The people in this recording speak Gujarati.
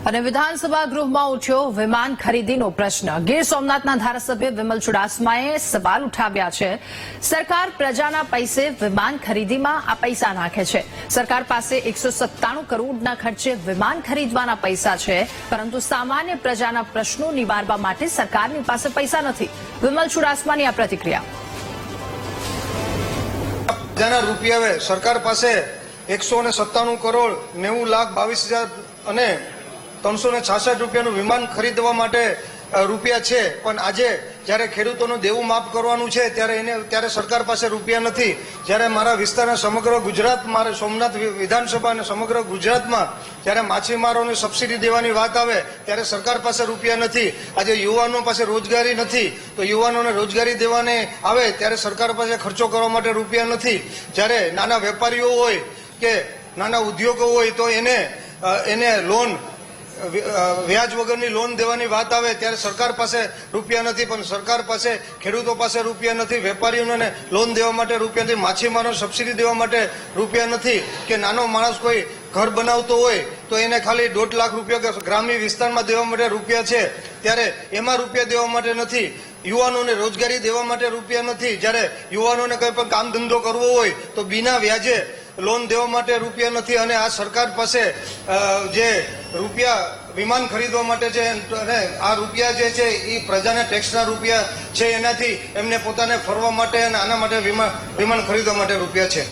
અને વિધાનસભા ગૃહમાં ઉઠ્યો વિમાન ખરીદીનો પ્રશ્ન। ગીર સોમનાથના ધારાસભ્ય વિમલ ચુડાસમાએ સવાલ ઉઠાવ્યા છે। સરકાર પ્રજાના પૈસે વિમાન ખરીદીમાં આ પૈસા નાખે છે। સરકાર પાસે 197 કરોડના ખર્ચે વિમાન ખરીદવાના પૈસા છે, પરંતુ સામાન્ય પ્રજાના પ્રશ્નો નિવારવા માટે સરકારની પાસે પૈસા નથી। વિમલ ચુડાસમાની આ પ્રતિક્રિયા। પ્રજાના રૂપિયા સરકાર પાસે 197 કરોડ 90 લાખ 22,000 અને 366 રૂપિયાનું વિમાન ખરીદવા માટે રૂપિયા છે, પણ આજે જ્યારે ખેડૂતોનું દેવું માફ કરવાનું છે ત્યારે સરકાર પાસે રૂપિયા નથી। જ્યારે મારા વિસ્તારના સમગ્ર ગુજરાત, મારે સોમનાથ વિધાનસભા અને સમગ્ર ગુજરાતમાં જ્યારે માછીમારોને સબસિડી દેવાની વાત આવે ત્યારે સરકાર પાસે રૂપિયા નથી। આજે યુવાનો પાસે રોજગારી નથી, તો યુવાનોને રોજગારી દેવાને આવે ત્યારે સરકાર પાસે ખર્ચો કરવા માટે રૂપિયા નથી। જ્યારે નાના વેપારીઓ હોય કે નાના ઉદ્યોગો હોય તો એને લોન, વ્યાજ વગરની લોન દેવાની વાત આવે ત્યારે સરકાર પાસે રૂપિયા નથી, પણ સરકાર પાસે ખેડૂતો પાસે રૂપિયા નથી, વેપારીઓને લોન દેવા માટે રૂપિયા નથી, માછીમારોને સબસિડી દેવા માટે રૂપિયા નથી, કે નાનો માણસ કોઈ ઘર બનાવતો હોય તો એને ખાલી 1.5 લાખ રૂપિયા ગ્રામ્ય વિસ્તારમાં દેવા માટે રૂપિયા છે, ત્યારે એમાં રૂપિયા દેવા માટે નથી। યુવાનોને રોજગારી દેવા માટે રૂપિયા નથી। જ્યારે યુવાનોને કંઈ પણ કામ ધંધો કરવો હોય તો બિના વ્યાજે લોન દેવા માટે રૂપિયા નથી। અને આ સરકાર પાસે જે રૂપિયા વિમાન ખરીદવા માટે છે, અને આ રૂપિયા જે છે એ પ્રજાના ટેક્સના રૂપિયા છે, એનાથી એમને પોતાને ફરવા માટે અને આના માટે વિમાન ખરીદવા માટે રૂપિયા છે।